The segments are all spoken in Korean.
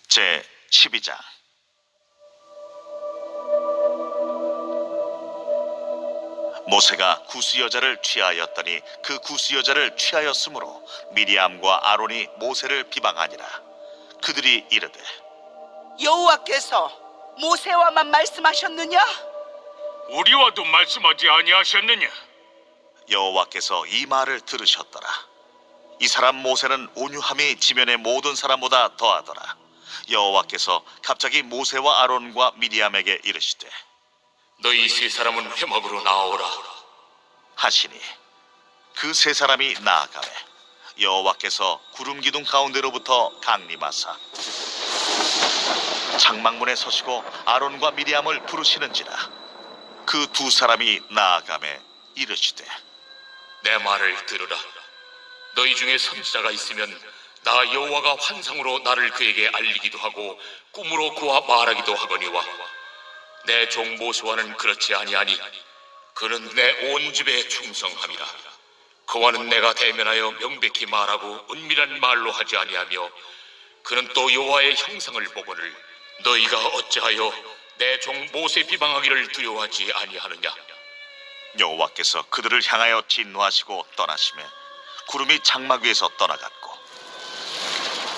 제 12장. 모세가 구스 여자를 취하였더니 그 구스 여자를 취하였으므로 미리암과 아론이 모세를 비방하니라. 그들이 이르되, 여호와께서 모세와만 말씀하셨느냐? 우리와도 말씀하지 아니하셨느냐? 여호와께서 이 말을 들으셨더라. 이 사람 모세는 온유함이 지면의 모든 사람보다 더하더라. 여호와께서 갑자기 모세와 아론과 미리암에게 이르시되, 너희 세 사람은 회막으로 나오라 하시니 그 세 사람이 나아가매 여호와께서 구름 기둥 가운데로부터 강림하사 장막문에 서시고 아론과 미리암을 부르시는지라. 그 두 사람이 나아가매 이르시되, 내 말을 들으라. 너희 중에 선지자가 있으면 나 여호와가 환상으로 나를 그에게 알리기도 하고 꿈으로 그와 말하기도 하거니와 내 종 모세와는 그렇지 아니하니 그는 내 온 집에 충성함이라. 그와는 내가 대면하여 명백히 말하고 은밀한 말로 하지 아니하며 그는 또 여호와의 형상을 보거늘 너희가 어찌하여 내 종 모세 비방하기를 두려워하지 아니하느냐? 여호와께서 그들을 향하여 진노하시고 떠나시매 구름이 장막 위에서 떠나갔고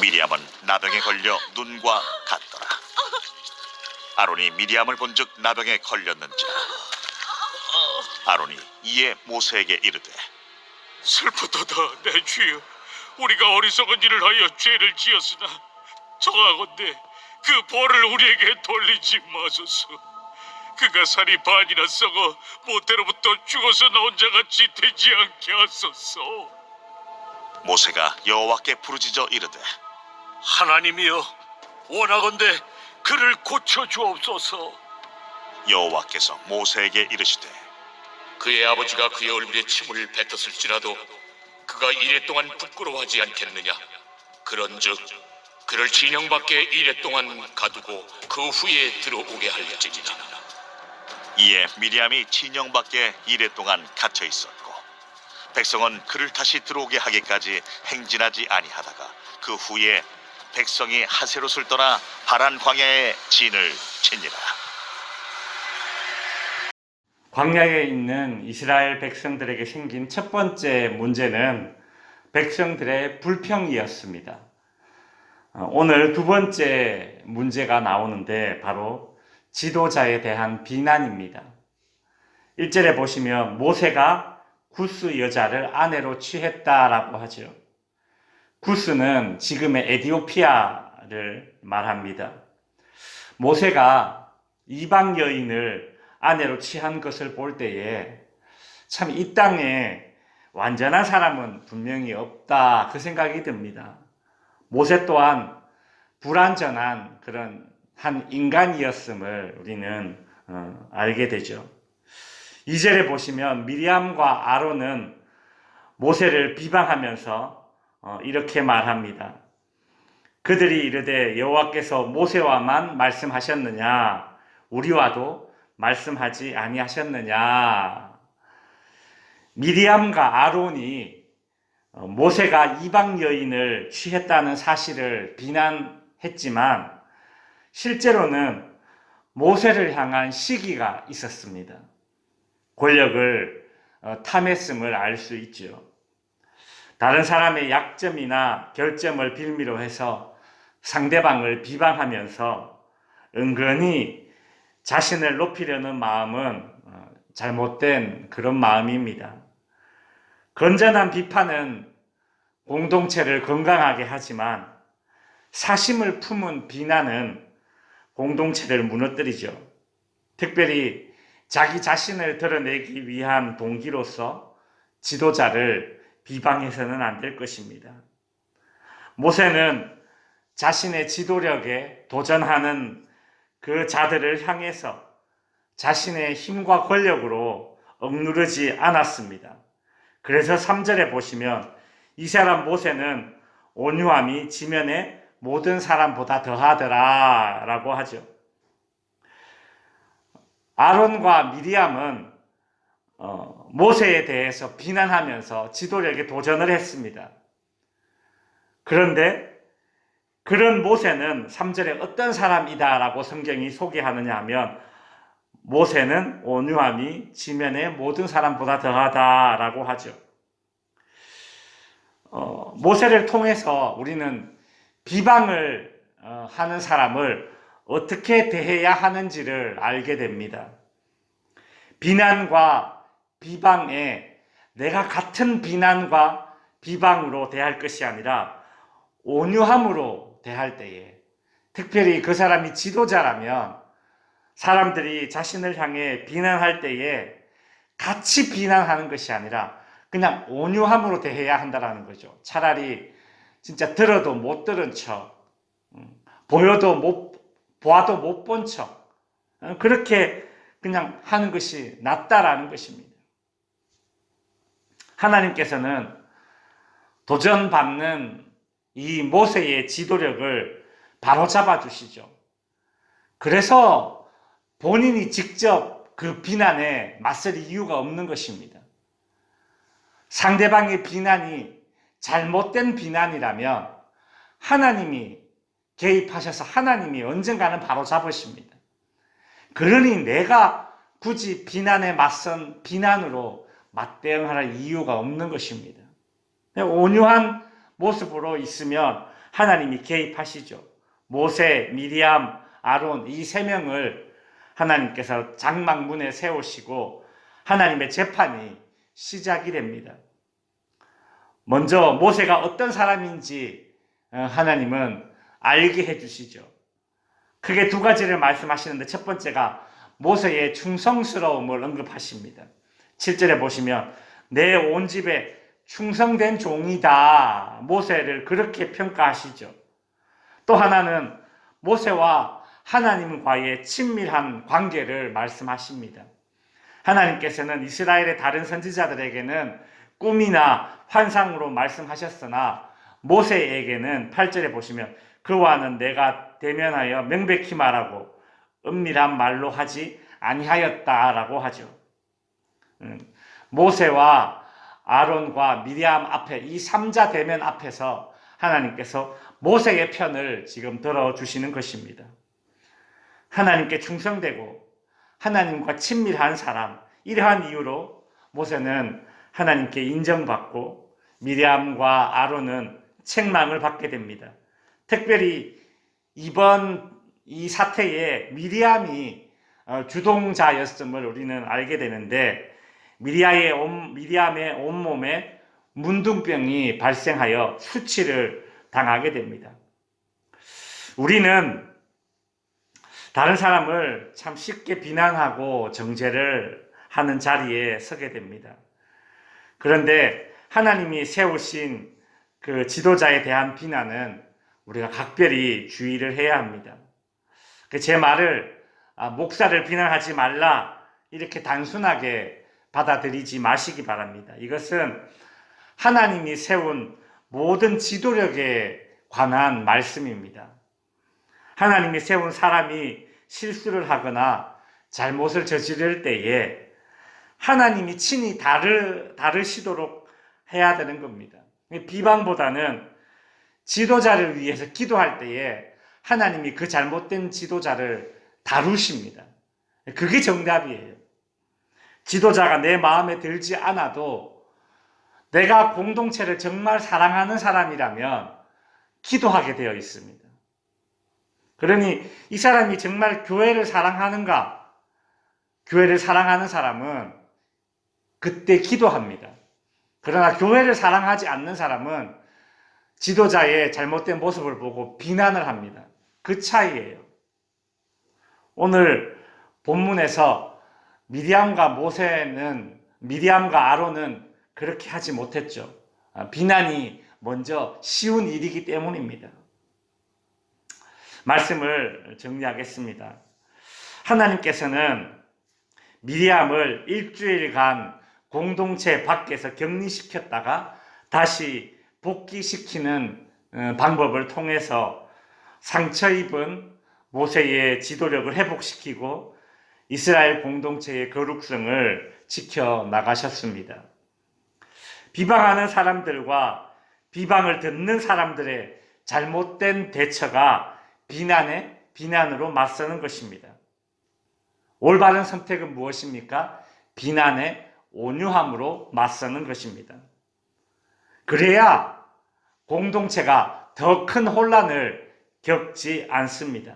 미리암은 나병에 걸려 눈과 같더라. 아론이 미리암을 본즉 나병에 걸렸는지라. 아론이 이에 모세에게 이르되, 슬프도다 내 주여, 우리가 어리석은 일을 하여 죄를 지었으나 청하건대 그 벌을 우리에게 돌리지 마소서. 그가 살이 반이나 썩어 모태로부터 죽어서 나온 자같이 되지 않게 하소서. 모세가 여호와께 부르짖어 이르되, 하나님이여, 원하건대 그를 고쳐 주옵소서. 여호와께서 모세에게 이르시되, 그의 아버지가 그의 얼굴에 침을 뱉었을지라도 그가 이래 동안 부끄러워하지 않겠느냐? 그런즉 그를 진영 밖에 이래 동안 가두고 그 후에 들어오게 할지니라. 이에 미리암이 진영 밖에 이래 동안 갇혀 있었고 백성은 그를 다시 들어오게 하기까지 행진하지 아니하다가 그 후에 백성이 하세롯을 떠나 바란 광야에 진을 치니라. 광야에 있는 이스라엘 백성들에게 생긴 첫 번째 문제는 백성들의 불평이었습니다. 오늘 두 번째 문제가 나오는데 바로 지도자에 대한 비난입니다. 1절에 보시면 모세가 구스 여자를 아내로 취했다라고 하죠. 구스는 지금의 에티오피아를 말합니다. 모세가 이방 여인을 아내로 취한 것을 볼 때에 참 이 땅에 완전한 사람은 분명히 없다, 그 생각이 듭니다. 모세 또한 불완전한 그런 한 인간이었음을 우리는 알게 되죠. 2절에 보시면 미리암과 아론은 모세를 비방하면서 이렇게 말합니다. 그들이 이르되, 여호와께서 모세와만 말씀하셨느냐? 우리와도 말씀하지 아니하셨느냐? 미리암과 아론이 모세가 이방 여인을 취했다는 사실을 비난했지만 실제로는 모세를 향한 시기가 있었습니다. 권력을 탐했음을 알 수 있죠. 다른 사람의 약점이나 결점을 빌미로 해서 상대방을 비방하면서 은근히 자신을 높이려는 마음은 잘못된 그런 마음입니다. 건전한 비판은 공동체를 건강하게 하지만 사심을 품은 비난은 공동체를 무너뜨리죠. 특별히 자기 자신을 드러내기 위한 동기로서 지도자를 비방해서는 안 될 것입니다. 모세는 자신의 지도력에 도전하는 그 자들을 향해서 자신의 힘과 권력으로 억누르지 않았습니다. 그래서 3절에 보시면 이 사람 모세는 온유함이 지면의 모든 사람보다 더하더라 라고 하죠. 아론과 미리암은 모세에 대해서 비난하면서 지도력에 도전을 했습니다. 그런데 그런 모세는 3절에 어떤 사람이다라고 성경이 소개하느냐 하면 모세는 온유함이 지면의 모든 사람보다 더하다라고 하죠. 모세를 통해서 우리는 비방을 하는 사람을 어떻게 대해야 하는지를 알게 됩니다. 비난과 비방에 내가 같은 비난과 비방으로 대할 것이 아니라 온유함으로 대할 때에, 특별히 그 사람이 지도자라면 사람들이 자신을 향해 비난할 때에 같이 비난하는 것이 아니라 그냥 온유함으로 대해야 한다는 거죠. 차라리 진짜 들어도 못 들은 척, 보여도 보아도 못 본 척, 그렇게 그냥 하는 것이 낫다라는 것입니다. 하나님께서는 도전받는 이 모세의 지도력을 바로잡아 주시죠. 그래서 본인이 직접 그 비난에 맞설 이유가 없는 것입니다. 상대방의 비난이 잘못된 비난이라면 하나님이 개입하셔서 하나님이 언젠가는 바로잡으십니다. 그러니 내가 굳이 비난에 맞선 비난으로 맞대응할 이유가 없는 것입니다. 온유한 모습으로 있으면 하나님이 개입하시죠. 모세, 미리암, 아론 이 세 명을 하나님께서 장막문에 세우시고 하나님의 재판이 시작이 됩니다. 먼저 모세가 어떤 사람인지 하나님은 알게 해주시죠. 크게 두 가지를 말씀하시는데 첫 번째가 모세의 충성스러움을 언급하십니다. 7절에 보시면 내 온 집에 충성된 종이다. 모세를 그렇게 평가하시죠. 또 하나는 모세와 하나님과의 친밀한 관계를 말씀하십니다. 하나님께서는 이스라엘의 다른 선지자들에게는 꿈이나 환상으로 말씀하셨으나 모세에게는 8절에 보시면 그와는 내가 대면하여 명백히 말하고 은밀한 말로 하지 아니하였다라고 하죠. 모세와 아론과 미리암 앞에 이 3자 대면 앞에서 하나님께서 모세의 편을 지금 들어주시는 것입니다. 하나님께 충성되고 하나님과 친밀한 사람, 이러한 이유로 모세는 하나님께 인정받고 미리암과 아론은 책망을 받게 됩니다. 특별히 이번 이 사태에 미리암이 주동자였음을 우리는 알게 되는데 미리암의 온몸에 문둥병이 발생하여 수치를 당하게 됩니다. 우리는 다른 사람을 참 쉽게 비난하고 정죄를 하는 자리에 서게 됩니다. 그런데 하나님이 세우신 그 지도자에 대한 비난은 우리가 각별히 주의를 해야 합니다. 제 말을 목사를 비난하지 말라 이렇게 단순하게 받아들이지 마시기 바랍니다. 이것은 하나님이 세운 모든 지도력에 관한 말씀입니다. 하나님이 세운 사람이 실수를 하거나 잘못을 저지를 때에 하나님이 친히 다루시도록 해야 되는 겁니다. 비방보다는 지도자를 위해서 기도할 때에 하나님이 그 잘못된 지도자를 다루십니다. 그게 정답이에요. 지도자가 내 마음에 들지 않아도 내가 공동체를 정말 사랑하는 사람이라면 기도하게 되어 있습니다. 그러니 이 사람이 정말 교회를 사랑하는가? 교회를 사랑하는 사람은 그때 기도합니다. 그러나 교회를 사랑하지 않는 사람은 지도자의 잘못된 모습을 보고 비난을 합니다. 그 차이예요. 오늘 본문에서 미리암과 아론은 그렇게 하지 못했죠. 비난이 먼저 쉬운 일이기 때문입니다. 말씀을 정리하겠습니다. 하나님께서는 미리암을 일주일간 공동체 밖에서 격리시켰다가 다시 복귀시키는 방법을 통해서 상처 입은 모세의 지도력을 회복시키고 이스라엘 공동체의 거룩성을 지켜나가셨습니다. 비방하는 사람들과 비방을 듣는 사람들의 잘못된 대처가 비난으로 맞서는 것입니다. 올바른 선택은 무엇입니까? 비난에 온유함으로 맞서는 것입니다. 그래야 공동체가 더 큰 혼란을 겪지 않습니다.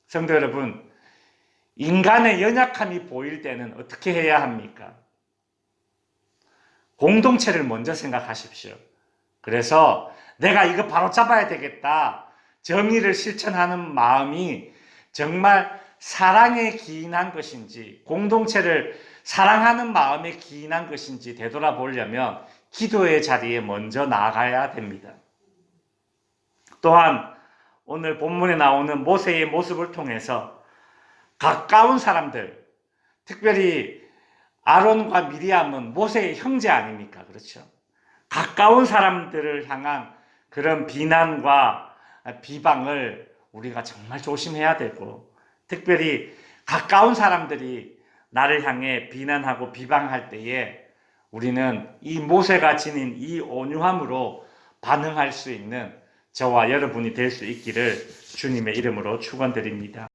성도 여러분, 인간의 연약함이 보일 때는 어떻게 해야 합니까? 공동체를 먼저 생각하십시오. 그래서 내가 이거 바로 잡아야 되겠다. 정의를 실천하는 마음이 정말 사랑에 기인한 것인지, 공동체를 사랑하는 마음에 기인한 것인지 되돌아보려면 기도의 자리에 먼저 나아가야 됩니다. 또한 오늘 본문에 나오는 모세의 모습을 통해서 가까운 사람들, 특별히 아론과 미리암은 모세의 형제 아닙니까? 그렇죠? 가까운 사람들을 향한 그런 비난과 비방을 우리가 정말 조심해야 되고, 특별히 가까운 사람들이 나를 향해 비난하고 비방할 때에 우리는 이 모세가 지닌 이 온유함으로 반응할 수 있는 저와 여러분이 될 수 있기를 주님의 이름으로 축원드립니다.